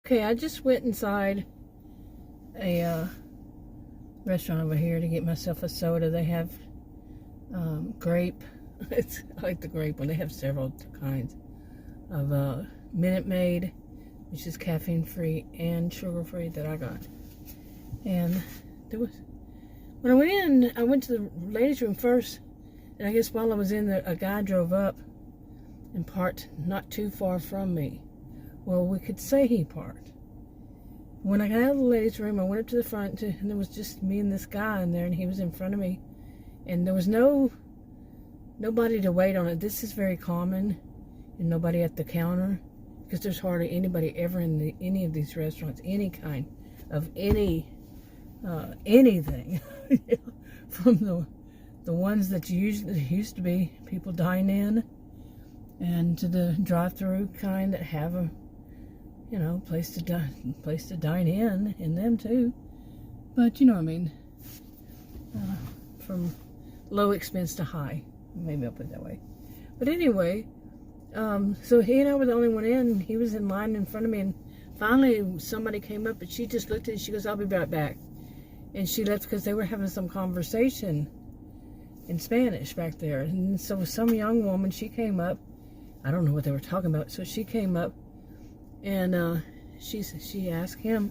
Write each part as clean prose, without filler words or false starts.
Okay, I just went inside a restaurant over here to get myself a soda. They have grape. I like the grape one. They have several kinds of Minute Maid, which is caffeine free and sugar free that I got. And there was, when I went in, I went to the ladies' room first, and I guess while I was in there, a guy drove up and parked not too far from me. Well, we could say he parked. When I got out of the ladies' room, I went up to the front, and there was just me and this guy in there, and he was in front of me. And there was nobody to wait on it. This is very common, and nobody at the counter, because there's hardly anybody ever in any of these restaurants, any kind of anything. From the ones that used to be people dine in, and to the drive-through kind that have a place to dine in them too. But you know what I mean. From low expense to high, maybe I'll put it that way. But anyway, so he and I were the only one in. He was in line in front of me, and finally somebody came up, and she just looked at it. She goes, "I'll be right back," and she left because they were having some conversation in Spanish back there. And so some young woman, she came up. I don't know what they were talking about. So she came up, and she asked him,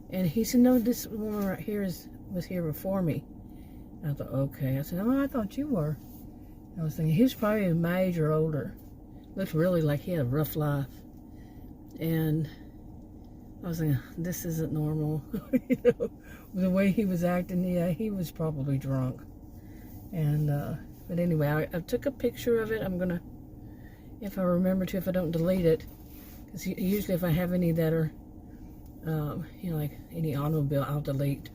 and he said, "No, this woman right here was here before me." And I thought, okay. I said, "Oh, I thought you were." I was thinking he was probably my age or older. Looked really like he had a rough life, and I was thinking, this isn't normal. The way he was acting. Yeah, he was probably drunk. And but anyway, I took a picture of it. I'm gonna, if I remember to, if I don't delete it, because usually if I have any that are, like any automobile, I'll delete.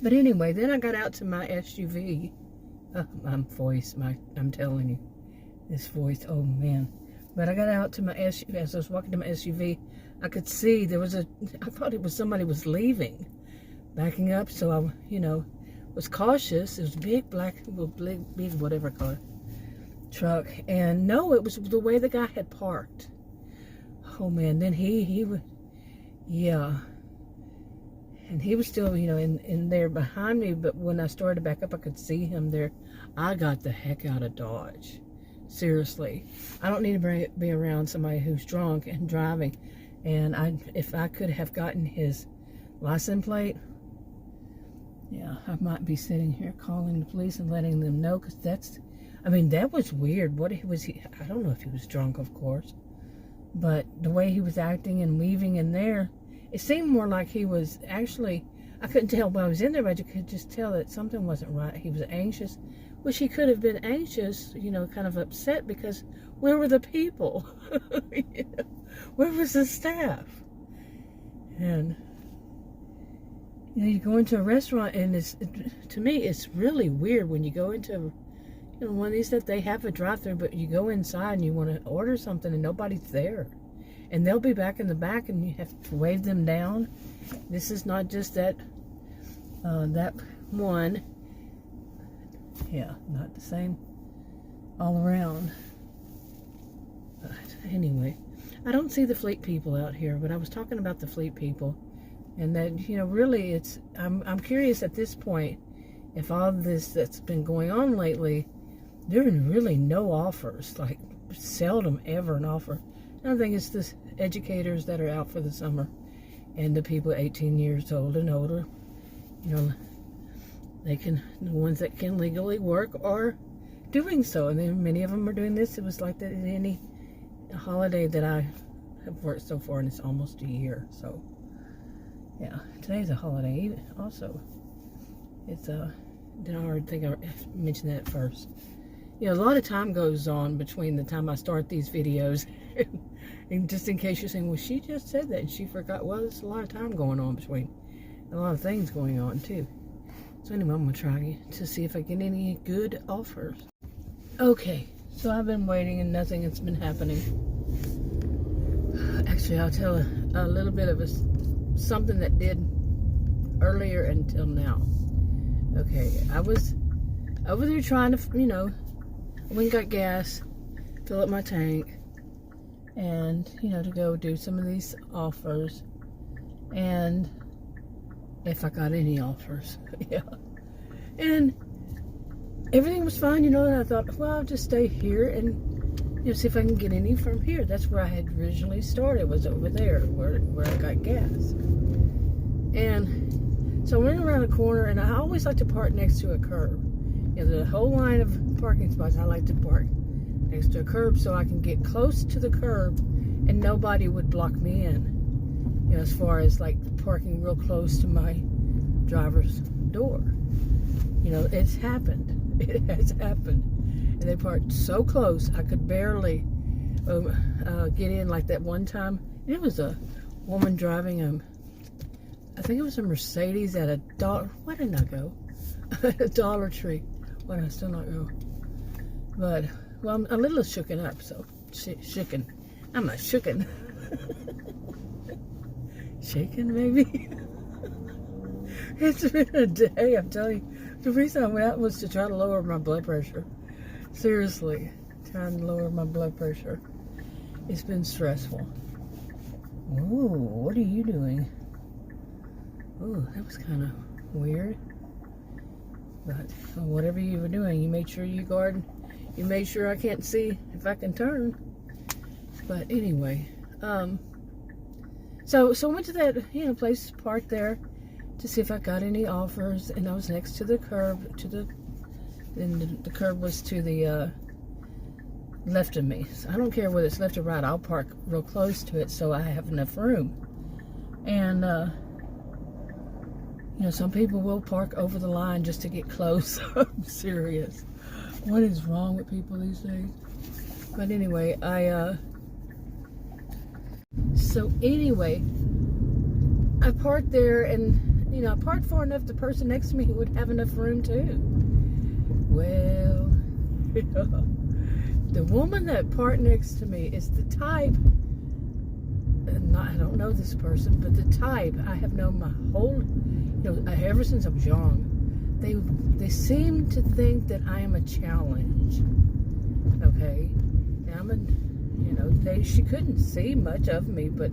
But anyway, then I got out to my SUV. I'm telling you, this voice, oh man. But I got out to my SUV. As I was walking to my SUV, I could see there was I thought it was somebody was leaving, backing up. So I, was cautious. It was big big whatever color truck. And no, it was the way the guy had parked. Oh man, then he would, yeah. And he was still, in there behind me, but when I started to back up, I could see him there. I got the heck out of Dodge. Seriously. I don't need to be around somebody who's drunk and driving. And if I could have gotten his license plate, yeah, I might be sitting here calling the police and letting them know, because that was weird. I don't know if he was drunk, of course, but the way he was acting and weaving in there, it seemed more like he was actually, I couldn't tell when I was in there, but you could just tell that something wasn't right. He was anxious, which he could have been anxious, kind of upset, because where were the people? Where was the staff? And you go into a restaurant, and to me, it's really weird when you go into one of these that they have a drive-thru, but you go inside and you want to order something and nobody's there. And they'll be back in the back, and you have to wave them down. This is not just that one. Yeah, not the same all around. But anyway, I don't see the fleet people out here, but I was talking about the fleet people. And that, really I'm curious at this point, if all this that's been going on lately, there are really no offers, like seldom ever an offer. I think it's the educators that are out for the summer, and the people 18 years old and older. The ones that can legally work are doing so, and then many of them are doing this. It was like that in any holiday that I have worked so far, and it's almost a year. So yeah, today's a holiday. Also, it's did I already think I mentioned that first? A lot of time goes on between the time I start these videos and just in case you're saying, well, she just said that and she forgot. Well, there's a lot of time going on between. A lot of things going on too. So anyway, I'm going to try to see if I get any good offers. Okay, so I've been waiting and nothing has been happening. Actually, I'll tell a little bit of something that did earlier until now. Okay, I was over there trying to, I went and got gas, fill up my tank, and, to go do some of these offers. And if I got any offers, yeah. And everything was fine, and I thought, well, I'll just stay here and, see if I can get any from here. That's where I had originally started, was over there, where I got gas. And so I went around a corner, and I always like to park next to a curb. The whole line of parking spots, I like to park next to a curb so I can get close to the curb and nobody would block me in. As far as like parking real close to my driver's door. It's happened. It has happened. And they parked so close, I could barely get in. Like that one time, it was a woman driving I think it was a Mercedes at a dollar. Why didn't I go? At a Dollar Tree. Why did I still not go? But, well, I'm a little shooken up, so shooken. I'm not shooken. Shaken, maybe? It's been a day, I'm telling you. The reason I went out was to try to lower my blood pressure. Seriously, trying to lower my blood pressure. It's been stressful. Ooh, what are you doing? Ooh, that was kind of weird. But whatever you were doing, you made sure you guard. You made sure I can't see if I can turn. But anyway, so I went to that place, parked there to see if I got any offers, and I was next to the curb. And the curb was to the left of me. So I don't care whether it's left or right. I'll park real close to it so I have enough room. And some people will park over the line just to get close. I'm serious. What is wrong with people these days? But anyway, I parked there, and I parked far enough the person next to me would have enough room too. Well, the woman that parked next to me is the type, I don't know this person, but the type I have known my whole, ever since I was young. They seem to think that I am a challenge. Okay, she couldn't see much of me, but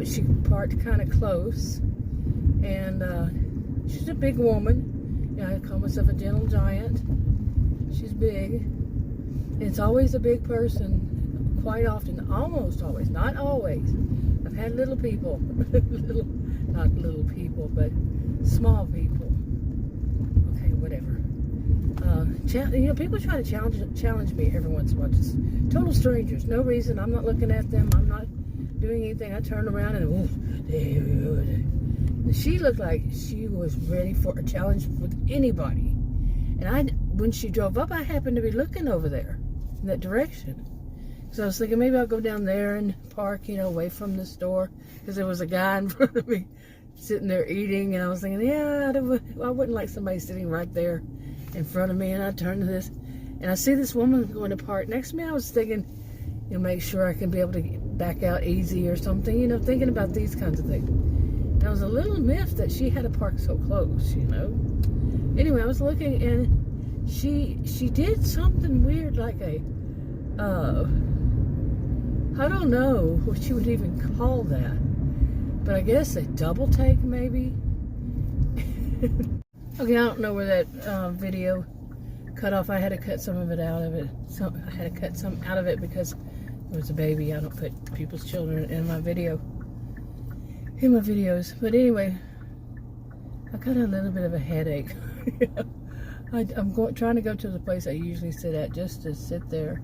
she parked kind of close, and she's a big woman. I call myself a gentle giant. She's big. It's always a big person, quite often, almost always, not always. I've had little people, not little people, but small people. Okay, whatever. People try to challenge me every once in a while. Just total strangers, no reason. I'm not looking at them. I'm not doing anything. I turn around and she looked like she was ready for a challenge with anybody. And when she drove up, I happened to be looking over there in that direction. So I was thinking maybe I'll go down there and park, away from the store, because there was a guy in front of me sitting there eating, and I was thinking, I wouldn't like somebody sitting right there in front of me. And I turned to this, and I see this woman going to park next to me. I was thinking, make sure I can be able to back out easy or something, thinking about these kinds of things. And I was a little miffed that she had to park so close, Anyway, I was looking, and she did something weird, like I don't know what you would even call that, but I guess a double take, maybe. Okay, I don't know where that video cut off. I had to cut some of it out of it. I had to cut some out of it because there was a baby. I don't put people's children in my videos. But anyway, I got a little bit of a headache. I'm trying to go to the place I usually sit at just to sit there.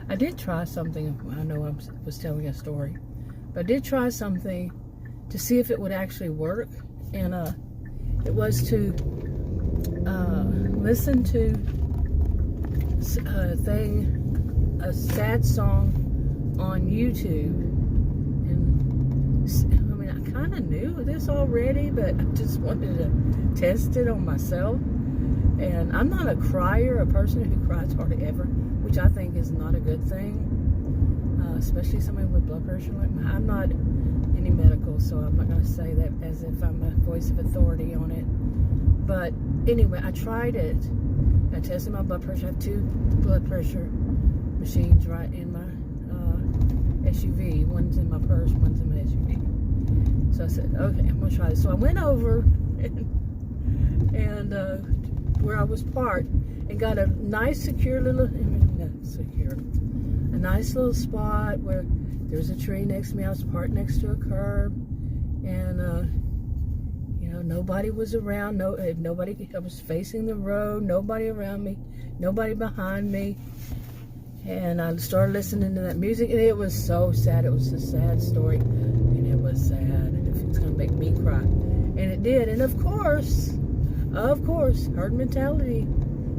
I did try something. I know I was telling a story, but I did try something to see if it would actually work, and it was to listen to a sad song on YouTube. And I kind of knew this already, but I just wanted to test it on myself. And I'm not a crier, a person who cries hardly ever, which I think is not a good thing, especially somebody with blood pressure like mine. I'm not any medical, so I'm not going to say that as if I'm a voice of authority on it. But anyway, I tried it. I tested my blood pressure. I have 2 blood pressure machines right in my SUV. One's in my purse, one's in my SUV. So I said, okay, I'm going to try this. So I went over and where I was parked and got a nice secure little, a nice little spot where there's a tree next to me. I was parked next to a curb, and nobody was around. Nobody. I was facing the road. Nobody around me. Nobody behind me. And I started listening to that music, and it was so sad. It was a sad story, and it was sad. It's gonna make me cry, and it did. And of course, herd mentality.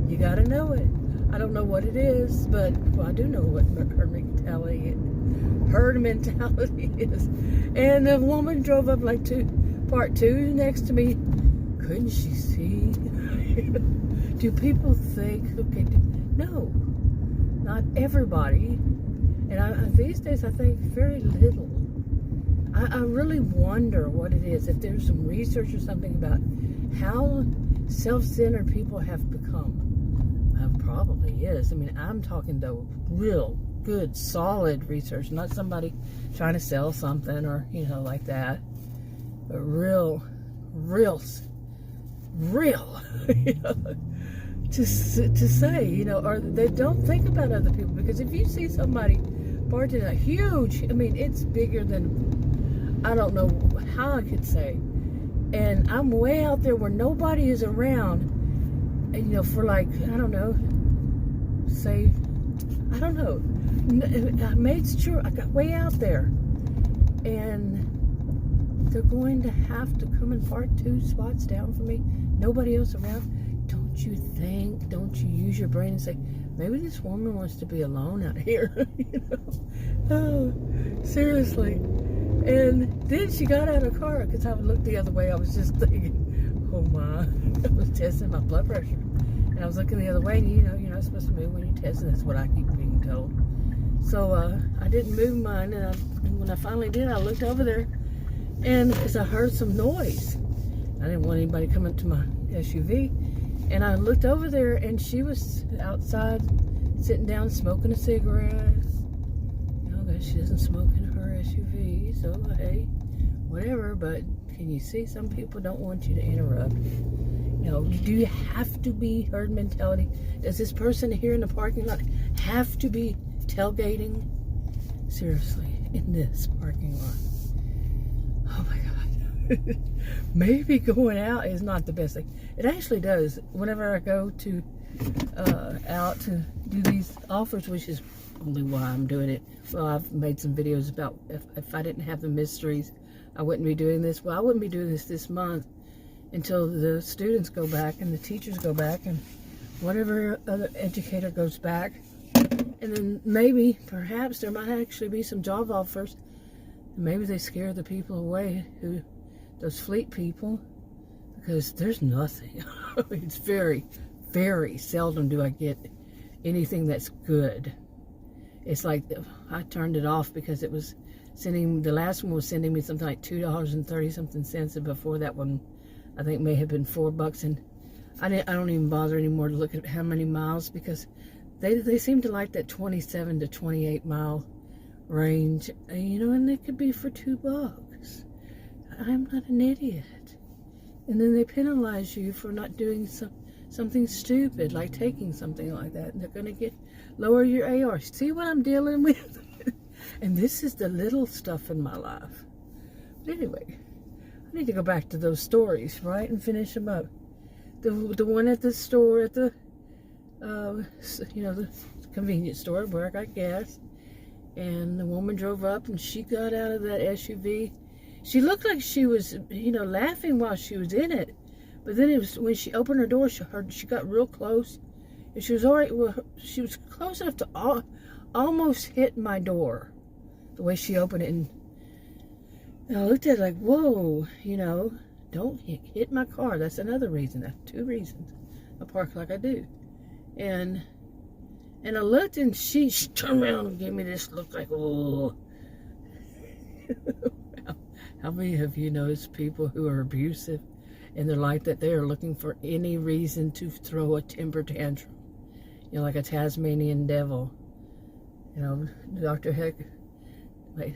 You gotta know it. I don't know what it is, but I do know what herd mentality is. And the woman drove up like part two next to me. Couldn't she see? Do people think? Okay, no, not everybody. And these days, I think very little. I really wonder what it is. If there's some research or something about how self-centered people have become. Probably is. I mean, I'm talking though real good, solid research, not somebody trying to sell something or like that, but real, to say, or they don't think about other people. Because if you see somebody parked in a huge, I mean, it's bigger than, I don't know how I could say, and I'm way out there where nobody is around, and for like, I don't know, say, I don't know, I made sure I got way out there, and they're going to have to come and park 2 spots down for me, nobody else around. Don't you use your brain and say, maybe this woman wants to be alone out here? Oh, seriously. And then she got out of the car, because I would look the other way. I was just thinking, oh my, I was testing my blood pressure. And I was looking the other way, and you're not supposed to move when you test, and that's what I keep being told. So I didn't move mine, and when I finally did, I looked over there, and because I heard some noise. I didn't want anybody coming to my SUV, and I looked over there, and she was outside, sitting down, smoking a cigarette. She doesn't smoke in her SUV, so hey, whatever. But can you see, some people don't want you to interrupt. Do you have to be herd mentality? Does this person here in the parking lot have to be tailgating? Seriously, in this parking lot. Oh my God. Maybe going out is not the best thing. It actually does. Whenever I go to out to do these offers, which is only why I'm doing it. Well, I've made some videos about if I didn't have the mysteries, I wouldn't be doing this. Well, I wouldn't be doing this month until the students go back and the teachers go back and whatever other educator goes back. And then maybe, perhaps, there might actually be some job offers. Maybe they scare the people away, those fleet people, because there's nothing. It's very, very seldom do I get anything that's good. It's like I turned it off because it was the last one was sending me something like $2.30 something cents, and before that one I think may have been $4, and I don't even bother anymore to look at how many miles, because they seem to like that 27 to 28 mile range, and they could be for $2. I'm not an idiot. And then they penalize you for not doing something stupid, like taking something like that, and they're going to lower your AR. See what I'm dealing with? And this is the little stuff in my life. But anyway, I need to go back to those stories, right, and finish them up. The one at the store, at the the convenience store where I got gas, and the woman drove up, and she got out of that SUV. She looked like she was, laughing while she was in it. But then it was when she opened her door, she got real close, and she was already. Well, she was close enough to almost hit my door, the way she opened it. And I looked at it like, whoa, don't hit my car. That's another reason. That's 2 reasons I park like I do. And I looked, and she turned around and gave me this look like, oh. How many of you noticed people who are abusive in their life, that they are looking for any reason to throw a temper tantrum? Like a Tasmanian devil. Dr. Heck like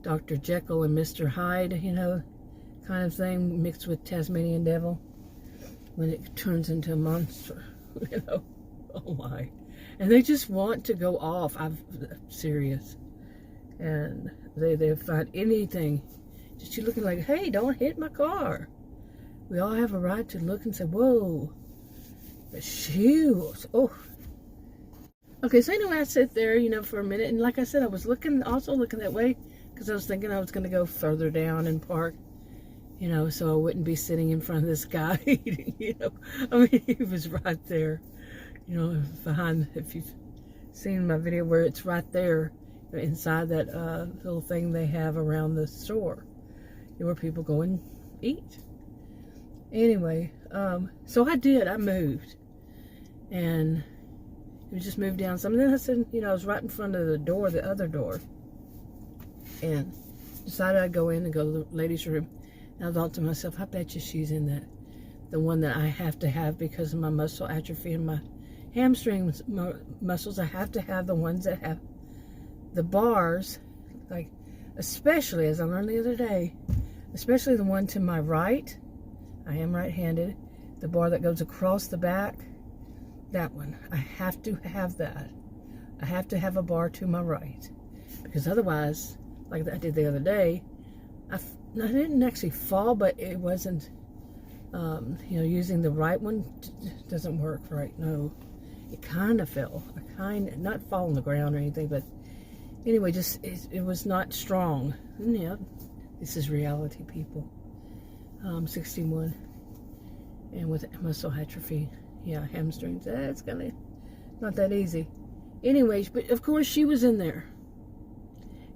Dr. Jekyll and Mr. Hyde, kind of thing, mixed with Tasmanian devil, when it turns into a monster, Oh my. And they just want to go off. I'm serious. And they find anything. Just you looking like, hey, don't hit my car. We all have a right to look and say, whoa. But shoes. Oh. Okay, so anyway, I sit there, for a minute. And like I said, I was also looking that way because I was thinking I was going to go further down and park, so I wouldn't be sitting in front of this guy eating, I mean, he was right there, behind, if you've seen my video where it's right there inside that little thing they have around the store where people go and eat. Anyway, so I moved, and we just moved down some. And then I said, I was right in front of the other door, and decided I'd go in and go to the ladies' room. And I thought to myself, I bet you she's in the one that I have to have because of my muscle atrophy and my hamstring muscles. I have to have the ones that have the bars, like, especially, as I learned the other day, especially the one to my right. I am right-handed. The bar that goes across the back, that one. I have to have that. I have to have a bar to my right. Because otherwise, like I did the other day, I didn't actually fall, but it wasn't, using the right one doesn't work right. No, it kind of fell. Not fall on the ground or anything, but anyway, just it was not strong. And yeah, this is reality, people. 61, and with muscle atrophy, yeah, hamstrings. That's not that easy. Anyways, but of course she was in there.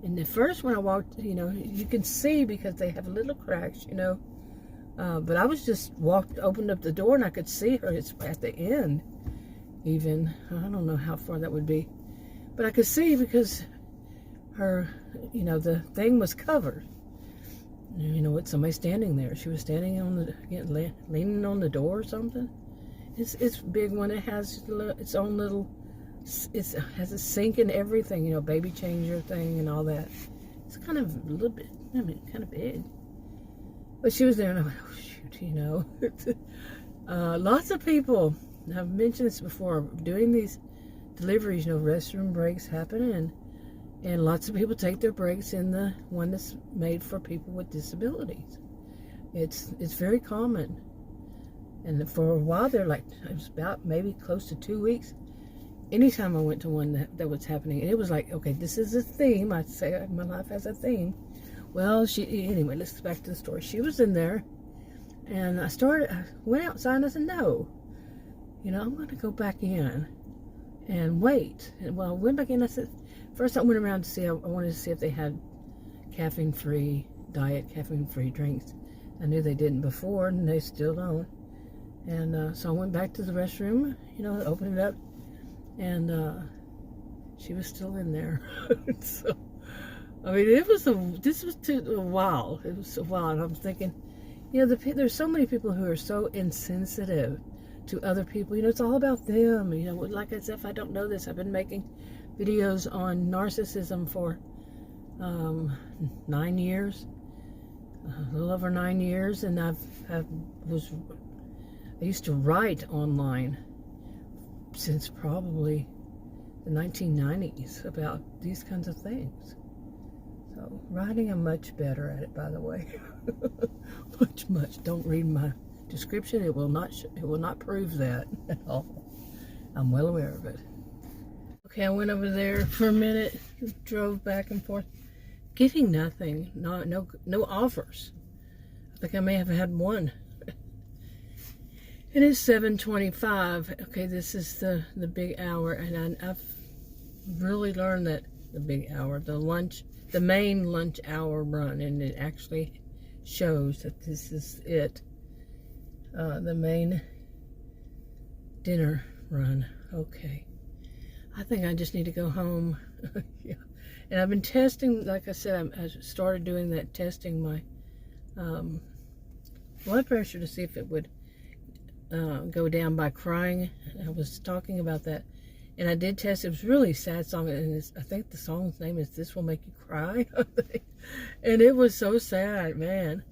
And the first when I walked, you can see because they have little cracks, but I was just opened up the door and I could see her. It's at the end, even. I don't know how far that would be, but I could see because her, the thing was covered. What, somebody standing there. She was standing leaning on the door or something. It's a big one. It has its own little, it has a sink and everything, baby changer thing and all that. It's kind of a little bit, kind of big. But she was there and I went, oh shoot, lots of people, I've mentioned this before, doing these deliveries, restroom breaks happen, and lots of people take their breaks in the one that's made for people with disabilities. It's very common. And for a while there, it was about maybe close to 2 weeks. Anytime I went to one that was happening, and it was like, okay, this is a theme. I'd say my life has a theme. Well, anyway, let's get back to the story. She was in there, and I went outside and I said, no, I'm going to go back in and wait. And well, I went back in, I said, first I went around to see, I wanted to see if they had caffeine-free drinks. I knew they didn't before, and they still don't. And so I went back to the restroom, opened it up, and she was still in there. So, I mean, this was a while. It was a while, and I'm thinking, there's so many people who are so insensitive to other people. It's all about them. Like I said, if I don't know this, I've been making videos on narcissism for 9 years, a little over 9 years, and I used to write online since probably the 1990s about these kinds of things. So writing, I'm much better at it, by the way. much. Don't read my description. It will not prove that at all. I'm well aware of it. Okay, I went over there for a minute, drove back and forth, getting nothing. No offers. I think I may have had one. It is 7:25. Okay, this is the big hour, and I've really learned that the big hour, the main lunch hour run, and it actually shows that this is it. The main dinner run. Okay. I think I just need to go home. Yeah. And I've been testing, like I said, I started doing that, testing my blood pressure to see if it would go down by crying. I was talking about that And I did test. It was a really sad song, and I think the song's name is "This Will Make You Cry," and it was so sad, man.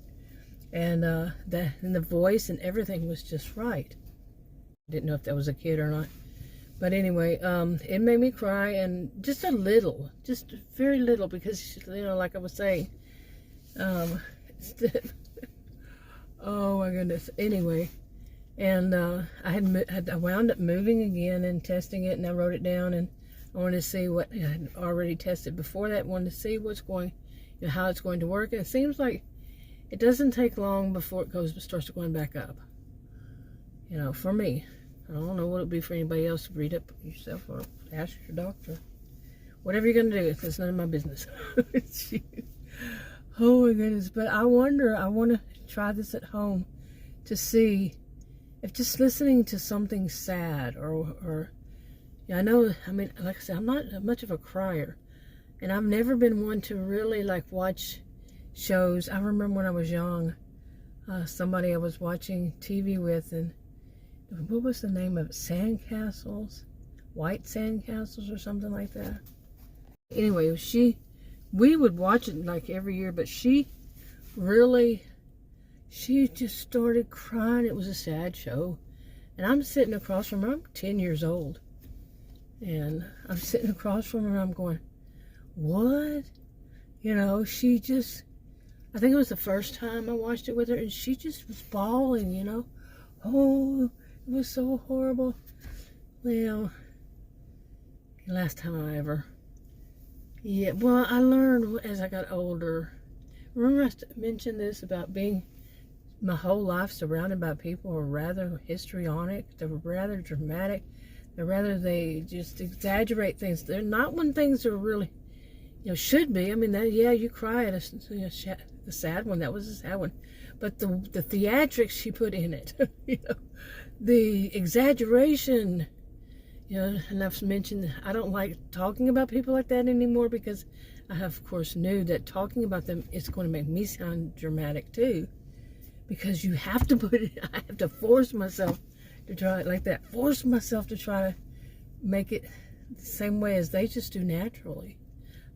And the voice and everything was just right. I didn't know if that was a kid or not, but anyway, it made me cry, and just a little, just very little, because like I was saying, oh my goodness. Anyway. And I wound up moving again and testing it, and I wrote it down, and I wanted to see what I had already tested before that. Wanted to see what's going, how it's going to work. And it seems like it doesn't take long before it starts going back up. For me, I don't know what it'll be for anybody else. Read up yourself or ask your doctor. Whatever you're gonna do, it's none of my business. Oh my goodness! But I want to try this at home to see. If just listening to something sad or I know, like I said, I'm not much of a crier, and I've never been one to really like watch shows. I remember when I was young, somebody I was watching TV with, and what was the name of it? Sandcastles, White Sandcastles or something like that. Anyway, we would watch it like every year, but she just started crying. It was a sad show. And I'm sitting across from her. I'm 10 years old. And I'm sitting across from her and I'm going, what? She just, I think it was the first time I watched it with her, and she just was bawling, Oh, it was so horrible. Well, last time I ever. Yeah, well, I learned as I got older. Remember I mentioned this about being my whole life surrounded by people who are rather histrionic. They're rather dramatic. They just exaggerate things. They're not when things are really, should be. You cry at a sad one. That was a sad one. But the theatrics she put in it, the exaggeration, and I've mentioned I don't like talking about people like that anymore, because I of course knew that talking about them is going to make me sound dramatic too. Because you have to I have to force myself to try it like that. Force myself to try to make it the same way as they just do naturally.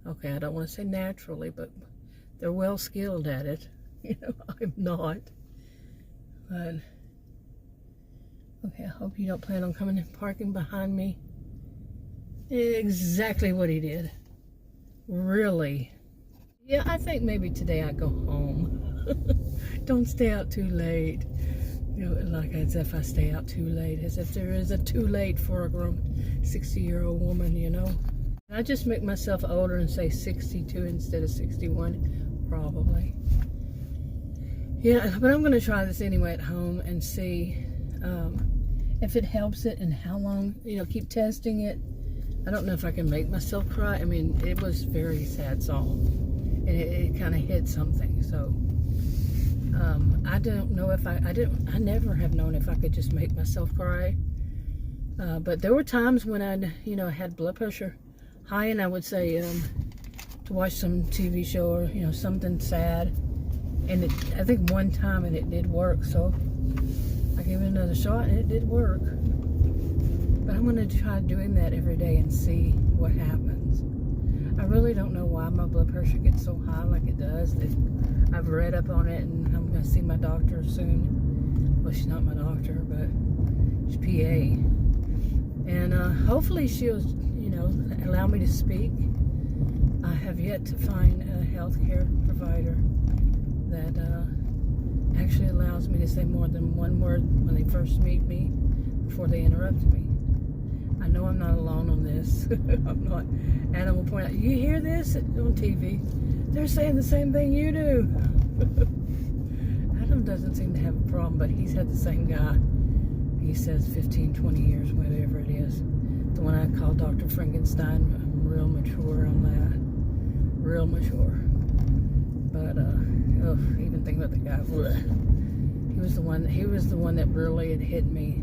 Okay, I don't want to say naturally, but they're well skilled at it. I'm not. But, okay, I hope you don't plan on coming and parking behind me. Exactly what he did. Really. Yeah, I think maybe today I go home. Don't stay out too late. Like as if I stay out too late. As if there is a too late for a grown 60-year-old woman, I just make myself older and say 62 instead of 61, probably. Yeah, but I'm going to try this anyway at home and see if it helps it and how long, keep testing it. I don't know if I can make myself cry. It was a very sad song. And it kind of hit something, so I don't know if I never have known if I could just make myself cry. But there were times when I had blood pressure high, and I would say to watch some TV show or something sad, and I think one time and it did work, so I gave it another shot and it did work. But I'm going to try doing that every day and see what happens. I really don't know why my blood pressure gets so high like it does. I've read up on it, and I'm going to see my doctor soon. Well, she's not my doctor, but she's PA. And hopefully she'll, allow me to speak. I have yet to find a healthcare provider that actually allows me to say more than one word when they first meet me before they interrupt me. I know I'm not alone on this. I'm not. Adam will point out, you hear this on TV? They're saying the same thing you do. Adam doesn't seem to have a problem, but he's had the same guy. He says 15, 20 years, whatever it is. The one I call Dr. Frankenstein. I'm real mature on that. Real mature. But, even thinking about the guy, bleh. He was the one that really had hit me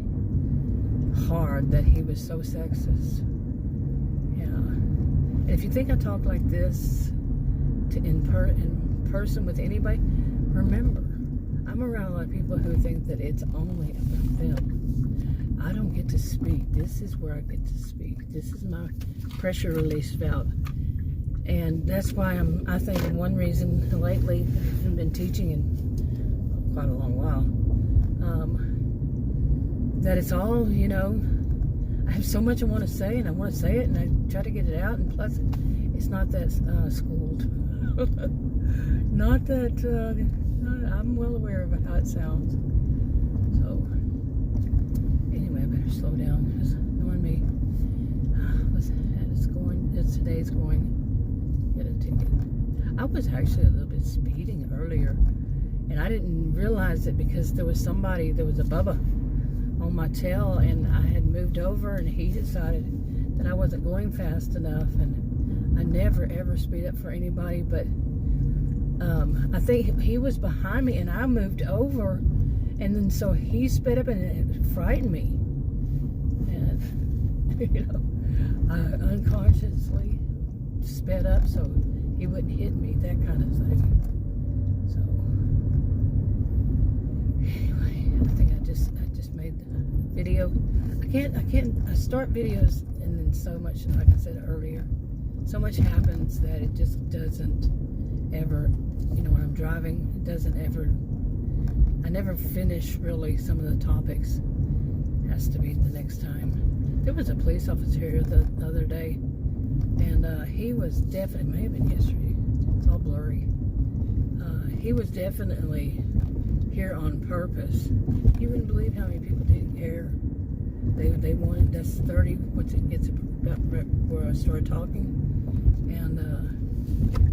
hard, that he was so sexist. Yeah. And if you think I talk like this in person with anybody, remember, I'm around a lot of people who think that it's only about them. I don't get to speak. This is where I get to speak. This is my pressure release valve. And that's why I think one reason lately I haven't been teaching in quite a long while, that it's all, you know, I have so much I want to say, and I want to say it, and I try to get it out, and plus it's not that schooled. Not that, I'm well aware of how it sounds. So, anyway, I better slow down, because knowing me, today's going, get a ticket. I was actually a little bit speeding earlier, and I didn't realize it because there was a Bubba on my tail, and I had moved over, and he decided that I wasn't going fast enough, and I never ever speed up for anybody, but I think he was behind me, and I moved over, and then so he sped up, and it frightened me, and you know, I unconsciously sped up so he wouldn't hit me, that kind of thing. So anyway, I think I just made the video. I start videos, and then so much, like I said earlier, so much happens that it just doesn't ever, you know, when I'm driving, it doesn't ever, I never finish really some of the topics. It has to be the next time. There was a police officer here the other day, and he was definitely, may have been yesterday, it's all blurry. He was definitely here on purpose. You wouldn't believe how many people didn't care. They wanted, that's 30, once it gets about where I started talking, and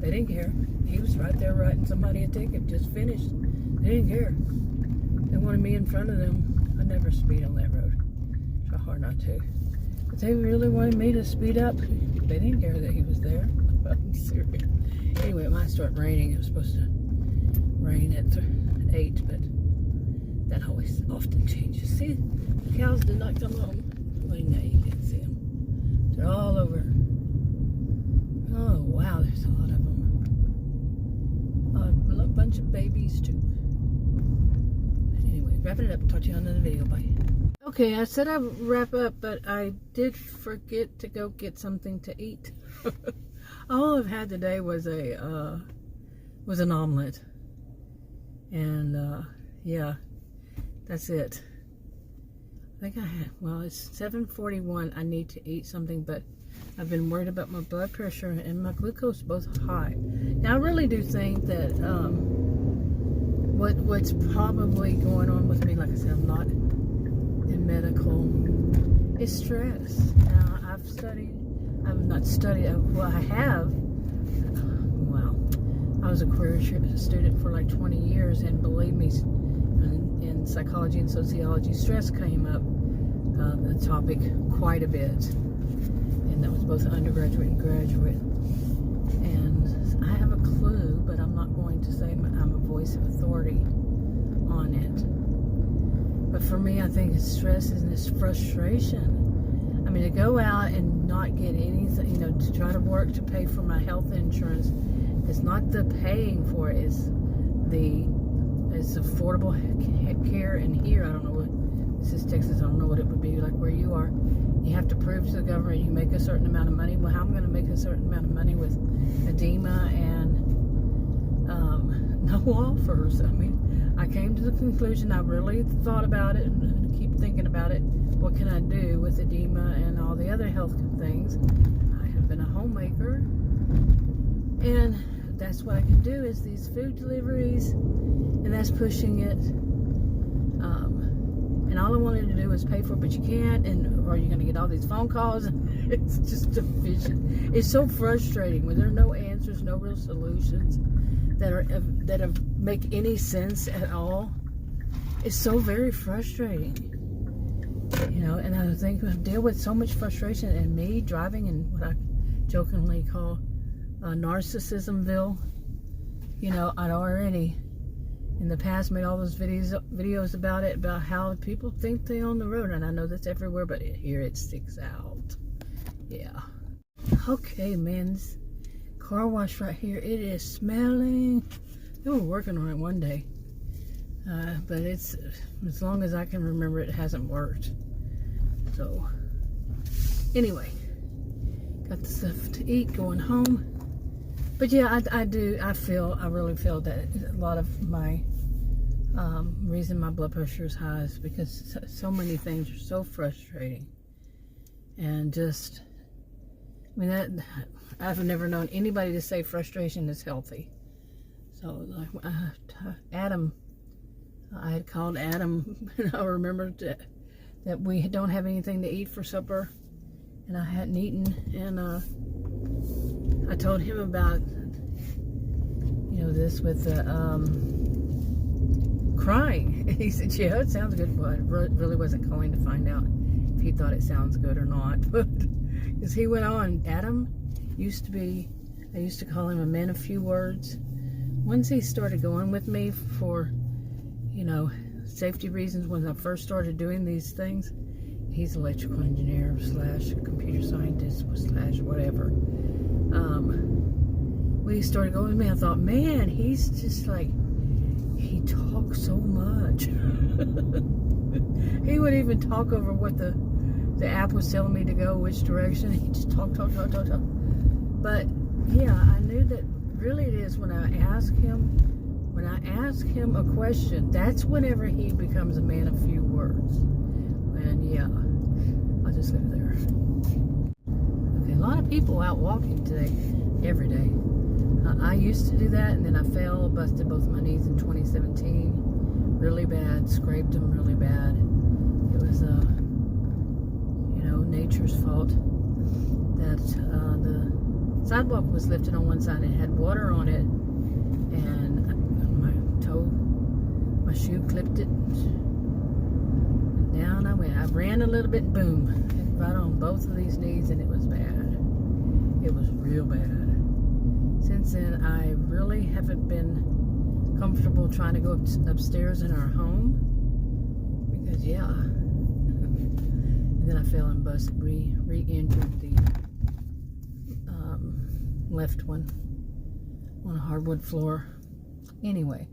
they didn't care. He was right there writing somebody a ticket, just finished. They didn't care. They wanted me in front of them. I never speed on that road. Try hard not to. But they really wanted me to speed up. They didn't care that he was there. I'm serious. Anyway, it might start raining. It was supposed to rain at 8, but that always often changes. See, the cows did not come home. Well, now you can't see them. They're all over. Oh, wow, there's a lot of them. A bunch of babies, too. Anyway, wrapping it up. Talk to you on another video. Bye. Okay, I said I would wrap up, but I did forget to go get something to eat. All I've had today was an omelet. And, yeah, that's it. I think I had, well, it's 7:41. I need to eat something, but I've been worried about my blood pressure and my glucose both high. Now, I really do think that what's probably going on with me, like I said, I'm not in medical, is stress. Now, I've not studied, well, I have. Wow. I was a career student for like 20 years, and believe me, in psychology and sociology, stress came up, the topic, quite a bit. And that was both undergraduate and graduate. And I have a clue, but I'm not going to say I'm a voice of authority on it. But for me, I think it's stress and it's frustration. I mean, to go out and not get anything, you know, to try to work to pay for my health insurance, it's not the paying for it, it's affordable care. And here, I don't know what, this is Texas, I don't know what it would be like where you are. You have to prove to the government you make a certain amount of money. Well, how am I going to make a certain amount of money with edema and no offers? I mean, I came to the conclusion, I really thought about it and keep thinking about it. What can I do with edema and all the other health things? I have been a homemaker, and that's what I can do is these food deliveries, and that's pushing it. And all I wanted to do was pay for it, but you can't, or you're going to get all these phone calls, and it's just efficient. It's so frustrating when there are no answers, no real solutions that make any sense at all. It's so very frustrating, you know. And I think I deal with so much frustration, and me driving in what I jokingly call narcissismville. You know, I'd already in the past made all those videos about it, about how people think they own the road, and I know that's everywhere, but here it sticks out. Yeah. Okay, man, this car wash right here, it is smelling. They were working on it one day. But it's, as long as I can remember, it hasn't worked. So, anyway, got the stuff to eat, going home. But yeah, I really feel that a lot of my reason my blood pressure is high is because so many things are so frustrating. And just, I mean, I've never known anybody to say frustration is healthy. So, like, Adam, I had called Adam, and I remembered that we don't have anything to eat for supper, and I hadn't eaten, and I told him about, this with the crying. He said, yeah, it sounds good, but I really wasn't calling to find out if he thought it sounds good or not. But because he went on, Adam I used to call him a man of few words. Once he started going with me for, safety reasons, when I first started doing these things, he's electrical engineer / computer scientist / whatever. When he started going with me, I thought, man, he's just like, he talks so much. He would even talk over what the app was telling me to go, which direction. He just talk. But yeah, I knew that really it is when I ask him a question, that's whenever he becomes a man of few words. And yeah, I'll just leave it there. Okay, a lot of people out walking today, every day. I used to do that, and then I fell, busted both my knees in 2017, really bad, scraped them really bad. It was, nature's fault that the sidewalk was lifted on one side and it had water on it, and my shoe clipped it, and down I went. I ran a little bit, boom, right on both of these knees, and it was bad. It was real bad. Since then, I really haven't been comfortable trying to go upstairs in our home, because yeah. And then I fell and re-injured the left one on a hardwood floor. Anyway,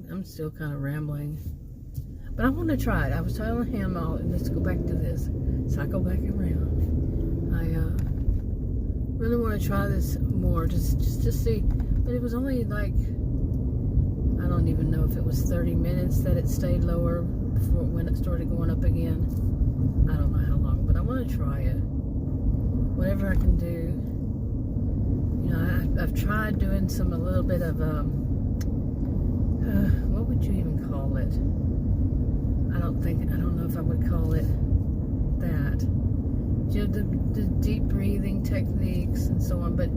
I'm still kind of rambling, but I want to try it. I was telling him, let's go back to this. Cycle back around. I really want to try this more, just to see. But it was only like, I don't even know if it was 30 minutes that it stayed lower before when it started going up again. I don't know how long, but I want to try it. Whatever I can do. I've tried doing a little bit of what would you even call it? I don't know if I would call it that. The deep breathing techniques and so on. But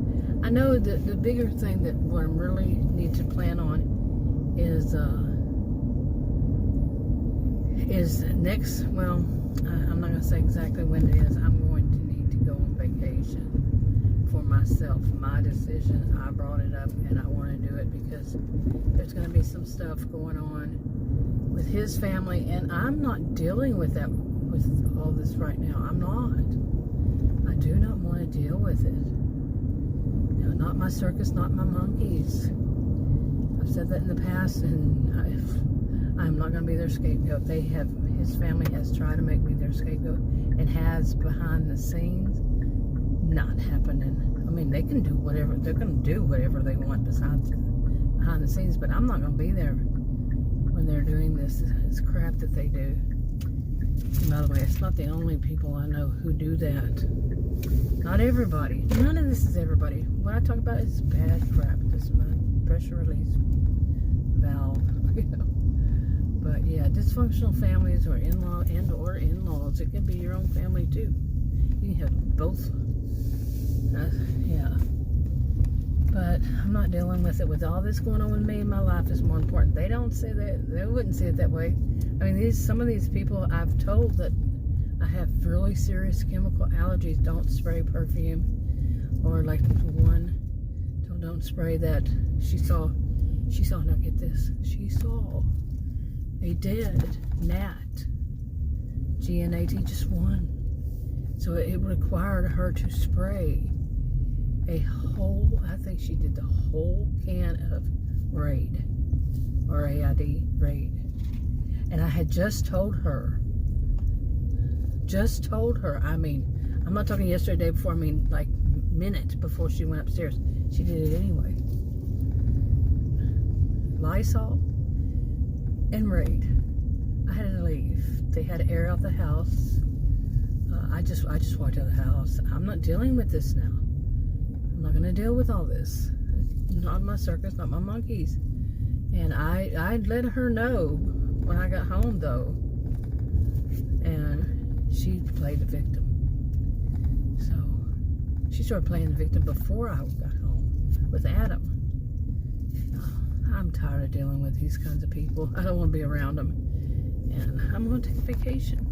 I know that the bigger thing that what I really need to plan on is next. Well, I'm not going to say exactly when it is. I'm going to need to go on vacation for myself. My decision. I brought it up, and I want to do it because there's going to be some stuff going on with his family, and I'm not dealing with that, with all this right now. I'm not. I do not want to deal with it. Not my circus, not my monkeys. I've said that in the past, and I'm not going to be their scapegoat. His family has tried to make me their scapegoat, and has behind the scenes. Not happening. I mean, they can do whatever. They're going to do whatever they want besides behind the scenes, but I'm not going to be there when they're doing this crap that they do. And by the way, it's not the only people I know who do that. Not everybody. None of this is everybody. What I talk about is bad crap. This is my pressure release valve. But yeah, dysfunctional families or in-laws. It can be your own family too. You can have both. Yeah. But I'm not dealing with it. With all this going on with me, my life is more important. They don't say that. They wouldn't say it that way. I mean, some of these people I've told that I have really serious chemical allergies. Don't spray perfume, or like one, don't spray that. She saw. Now get this. She saw a dead gnat. GNAT, just one. So it required her to spray a whole, I think she did the whole can of Raid. or AID, raid. And I had just told her, I mean, I'm not talking yesterday, day before, I mean like minutes before she went upstairs. She did it anyway. Lysol and raid. I had to leave. They had to air out the house. I just walked out of the house. I'm not dealing with this now. I'm not going to deal with all this. It's not my circus, not my monkeys. And I let her know when I got home, though. And she played the victim. So she started playing the victim before I got home with Adam. I'm tired of dealing with these kinds of people. I don't want to be around them. And I'm going to take a vacation.